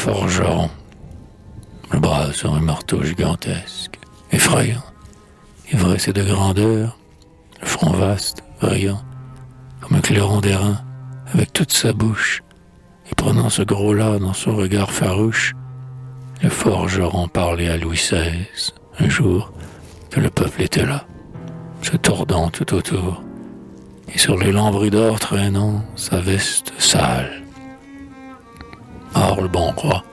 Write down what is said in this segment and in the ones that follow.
forgeron, le bras sur un marteau gigantesque, effrayant, ivressé de grandeur, le front vaste, brillant, comme un clairon d'airain, avec toute sa bouche, et prenant ce gros-là dans son regard farouche, le forgeron parlait à Louis XVI, un jour que le peuple était là, se tordant tout autour, et sur les lambris d'or traînant sa veste sale. Or le bon roi,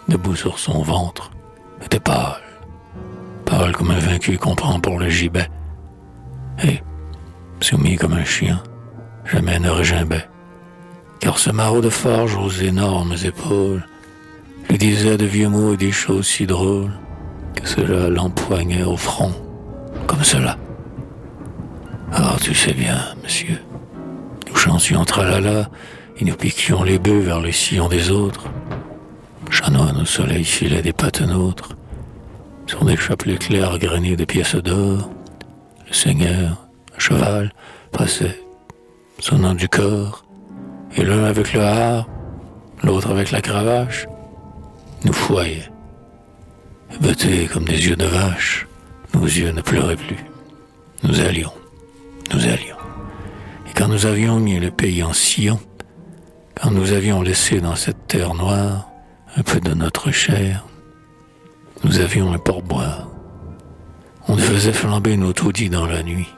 debout sur son ventre, était pâle, pâle comme un vaincu qu'on prend pour le gibet, et, soumis comme un chien, jamais ne regimbait, car ce maraud de forge aux énormes épaules lui disait de vieux mots et des choses si drôles que cela l'empoignait au front, comme cela. Alors tu sais bien, monsieur, nous chantions tralala et nous piquions les bœufs vers les sillons des autres. Chanoine au soleil filait des pattes nôtres, sur des chapelets clairs grainés de pièces d'or. Le seigneur, à cheval, passait, sonnant du corps, et l'un avec le hart, l'autre avec la cravache, nous foyait. Bottés comme des yeux de vache, nos yeux ne pleuraient plus. Nous allions. Et quand nous avions mis le pays en sillon, quand nous avions laissé dans cette terre noire un peu de notre chair, nous avions un pourboire. On faisait flamber nos taudis dans la nuit.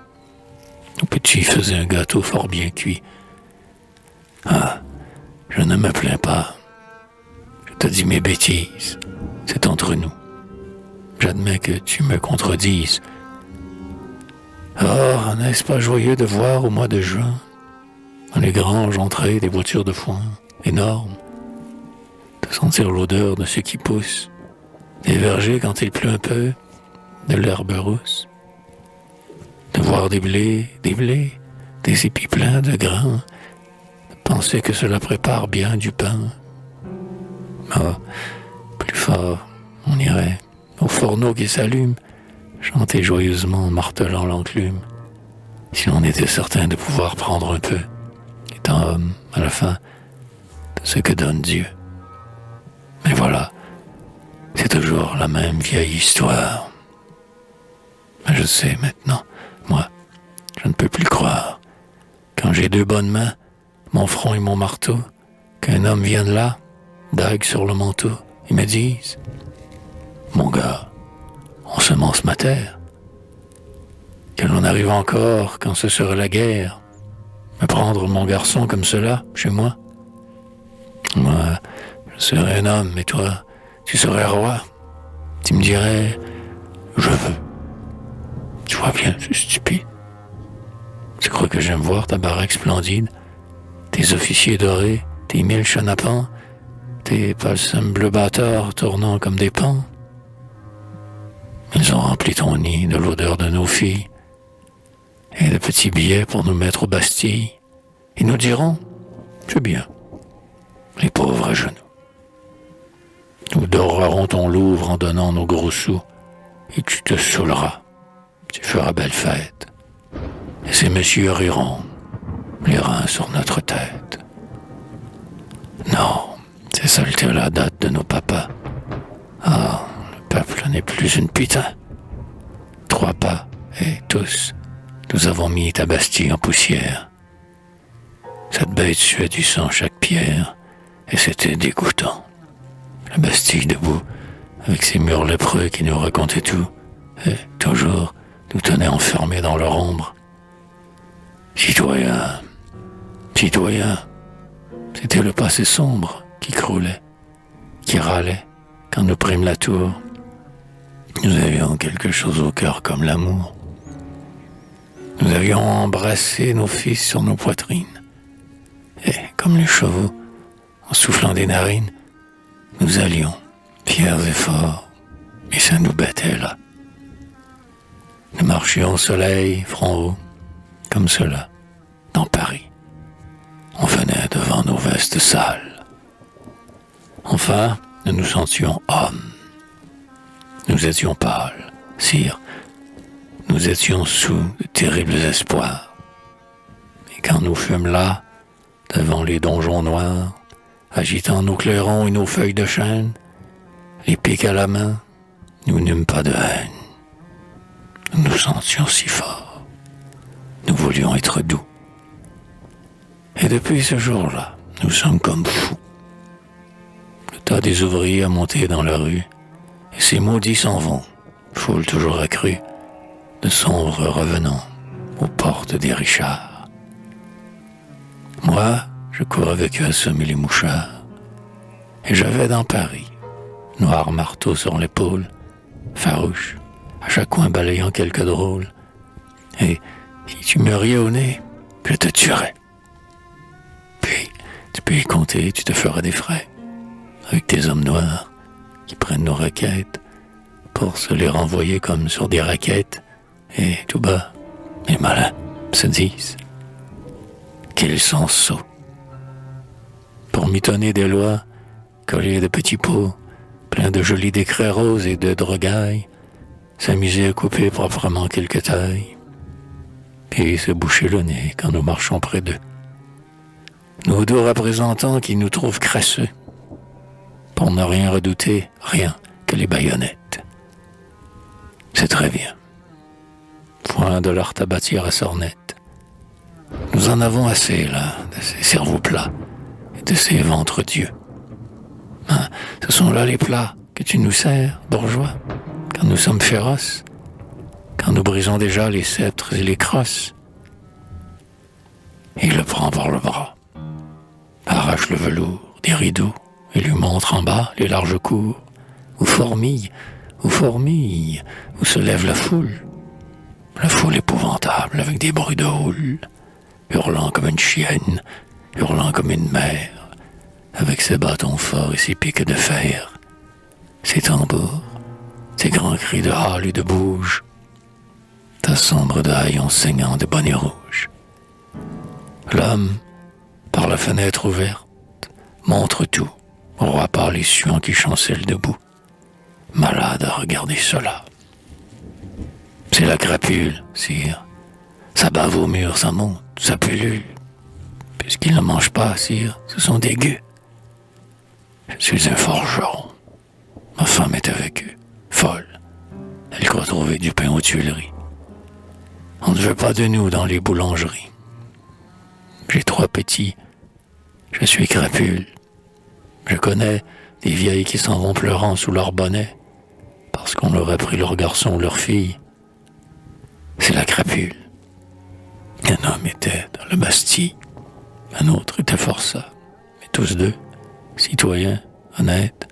Nos petits faisaient un gâteau fort bien cuit. Ah, je ne me plains pas. Je te dis mes bêtises. C'est entre nous. J'admets que tu me contredises. Or, n'est-ce pas joyeux de voir au mois de juin, dans les granges entrer des voitures de foin énormes, de sentir l'odeur de ce qui pousse, des vergers quand il pleut un peu, de l'herbe rousse, de voir des blés, des épis pleins de grains, de penser que cela prépare bien du pain. Ah, plus fort, on irait au fourneau qui s'allume, chanter joyeusement en martelant l'enclume, si l'on était certain de pouvoir prendre un peu, étant homme, à la fin, de ce que donne Dieu. Mais voilà, c'est toujours la même vieille histoire. Mais je sais maintenant, moi, je ne peux plus croire, quand j'ai deux bonnes mains, mon front et mon marteau, qu'un homme vienne là, dague sur le manteau, et me dise « Mon gars, on semence ma terre. Que l'on arrive encore, quand ce sera la guerre, me prendre mon garçon comme cela, chez moi. Moi, je serais un homme, et toi, tu serais roi. Tu me dirais, je veux. Tu vois bien, c'est stupide. Tu crois que j'aime voir ta baraque splendide, tes officiers dorés, tes 1000 chenapans, tes palsums bleu bâtards tournant comme des pans? Ils ont rempli ton nid de l'odeur de nos filles et de petits billets pour nous mettre aux Bastilles. Ils nous diront, c'est bien, les pauvres à genoux. Nous dorerons ton Louvre en donnant nos gros sous et tu te saouleras. Tu feras belle fête. Et ces messieurs riront, les reins sur notre tête. Non, ces saletés-là datent de nos papas. Ah, le peuple n'est plus une putain. 3 pas, et tous, nous avons mis ta Bastille en poussière. Cette bête suait du sang chaque pierre, et c'était dégoûtant. La Bastille debout, avec ses murs lépreux qui nous racontaient tout, et toujours nous tenaient enfermés dans leur ombre. Citoyens, c'était le passé sombre qui croulait, qui râlait quand nous prîmes la tour. Nous avions quelque chose au cœur comme l'amour. Nous avions embrassé nos fils sur nos poitrines. Et, comme les chevaux, en soufflant des narines, nous allions, fiers et forts, et ça nous battait là. Nous marchions au soleil, front haut, comme cela, dans Paris. On venait devant nos vestes sales. Enfin, nous nous sentions hommes. Nous étions pâles, sire. Nous étions sous de terribles espoirs. Et quand nous fûmes là, devant les donjons noirs, agitant nos clairons et nos feuilles de chêne, les pics à la main, nous n'eûmes pas de haine. Nous nous sentions si forts, nous voulions être doux. Et depuis ce jour-là, nous sommes comme fous. Le tas des ouvriers a monté dans la rue, et ces maudits s'en vont, foule toujours accrue, de sombres revenants aux portes des Richards. Moi, je cours avec eux à semer les mouchards, et je vais dans Paris, noir marteau sur l'épaule, farouche, à chaque coin balayant quelques drôles. Et si tu me riais au nez, je te tuerais. Puis, tu peux y compter, tu te feras des frais, avec tes hommes noirs qui prennent nos requêtes pour se les renvoyer comme sur des raquettes. Et tout bas, les malins se disent qu'ils sont sots. Pour mitonner des lois, collés de petits pots, pleins de jolis décrets roses et de drogailles, s'amuser à couper proprement quelques tailles, puis se boucher le nez quand nous marchons près d'eux. Nos doux représentants qui nous trouvent crasseux, pour ne rien redouter, rien que les baïonnettes. C'est très bien. Point de leur tabatière à sornette. Nous en avons assez, là, de ces cerveaux plats et de ces ventres dieux. Hein, ce sont là les plats que tu nous sers, bourgeois, quand nous sommes féroces, quand nous brisons déjà les sceptres et les crosses. Il le prend par le bras, arrache le velours des rideaux et lui montre en bas les larges cours où fourmille, où se lève la foule épouvantable avec des bruits de houle, hurlant comme une chienne, hurlant comme une mère, avec ses bâtons forts et ses piques de fer, ses tambours, ses grands cris de hâle et de bouge, ta sombre de haillons saignants de bonnets rouges. L'homme, par la fenêtre ouverte, montre tout au roi pâle et suant qui chancelle debout, malade à regarder cela. C'est la crapule, sire. Ça bave au mur, ça monte, ça pullule. Puisqu'il ne mange pas, sire, ce sont des gueux. Je suis un forgeron. Ma femme est avec eux, folle. Elle croit trouver du pain aux Tuileries. On ne veut pas de nous dans les boulangeries. J'ai 3 petits. Je suis crapule. Je connais des vieilles qui s'en vont pleurant sous leur bonnet parce qu'on leur a pris leur garçon ou leur fille. C'est la crapule. Un homme était dans la Bastille, un autre était forçat, mais tous deux, citoyens, honnêtes,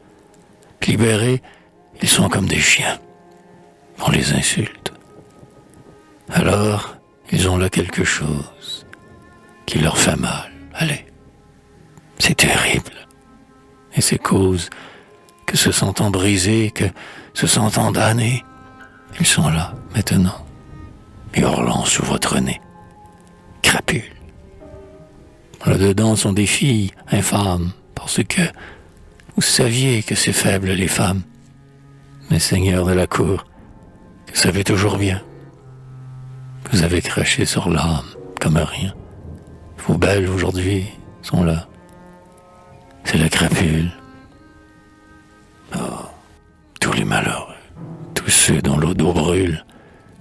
libérés, ils sont comme des chiens. On les insulte. Alors, ils ont là quelque chose qui leur fait mal. Allez, c'est terrible. Et c'est cause que se sentant brisés, que se sentant damnés, ils sont là, maintenant, hurlant sous votre nez. Crapules. Là-dedans sont des filles infâmes, parce que vous saviez que c'est faible les femmes. Mais seigneurs de la cour, vous savez toujours bien. Vous avez craché sur l'âme comme rien. Vos belles aujourd'hui sont là. C'est la crapule. Oh, tous les malheureux, tous ceux dont l'eau d'eau brûle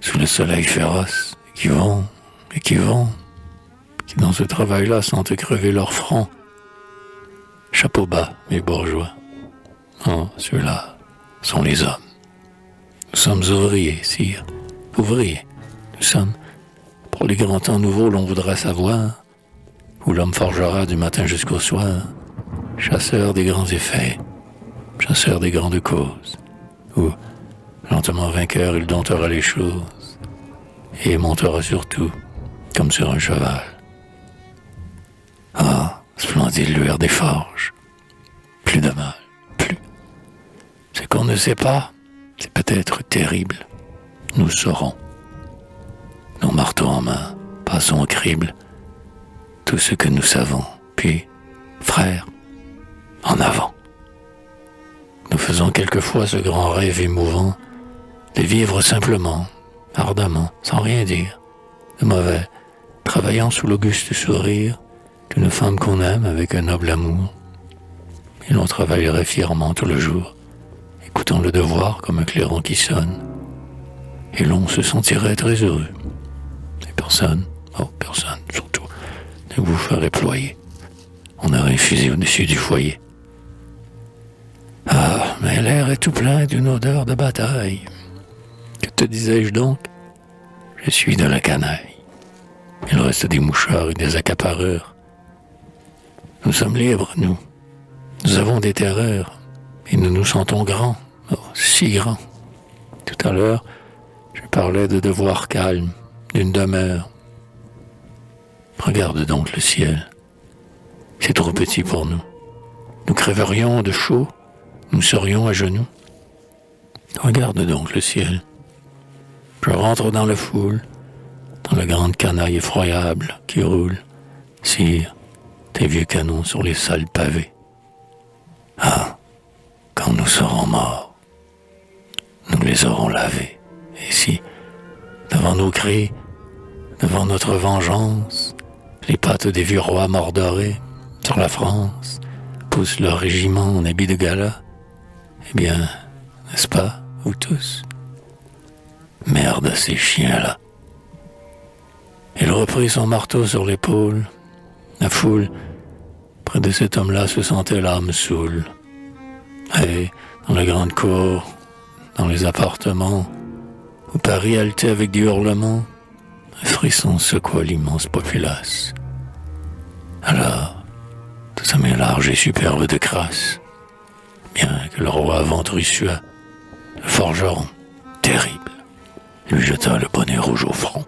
sous le soleil féroce, qui vont, qui dans ce travail-là sentent crever leur front. Chapeau bas, mes bourgeois. Oh, ceux-là sont les hommes. Nous sommes ouvriers, sire. Ouvriers. Nous sommes, pour les grands temps nouveaux, l'on voudra savoir, où l'homme forgera du matin jusqu'au soir, chasseur des grands effets, chasseur des grandes causes, où, lentement vainqueur, il domptera les choses, et montera surtout, comme sur un cheval. Ah, splendide lueur des forges. Plus de mal, plus. Ce qu'on ne sait pas, c'est peut-être terrible. Nous saurons. Nos marteaux en main, passons au crible tout ce que nous savons, puis, frères, en avant. Nous faisons quelquefois ce grand rêve émouvant de vivre simplement, ardemment, sans rien dire, de mauvais, travaillant sous l'auguste sourire d'une femme qu'on aime avec un noble amour. et l'on travaillerait fièrement tout le jour, écoutant le devoir comme un clairon qui sonne, et l'on se sentirait très heureux. Et personne surtout, ne vous ferait ployer. On aurait un fusil au-dessus du foyer. Ah, mais l'air est tout plein d'une odeur de bataille. Que te disais-je donc? Je suis de la canaille. Il reste des mouchards et des accapareurs. Nous sommes libres, nous. Nous avons des terreurs, et nous nous sentons grands, oh, si grands. Tout à l'heure, je parlais de devoir calme, d'une demeure. Regarde donc le ciel. C'est trop petit pour nous. Nous crèverions de chaud, nous serions à genoux. Regarde donc le ciel. Je rentre dans la foule, dans la grande canaille effroyable qui roule, sire, tes vieux canons sur les salles pavées. Ah, quand nous serons morts, nous les aurons lavés. Et si, devant nos cris, devant notre vengeance, les pattes des vieux rois mordorés sur la France poussent leur régiment en habit de gala, eh bien, n'est-ce pas, vous tous? Merde à ces chiens-là. Il reprit son marteau sur l'épaule. La foule, près de cet homme-là, se sentait l'âme saoule. Et, dans la grande cour, dans les appartements, où Paris haletait avec des hurlements, un frisson secoua l'immense populace. Alors, de sa main large et superbe de crasse, bien que le roi ventru suât, le forgeron, terrible, lui jeta le bonnet rouge au front.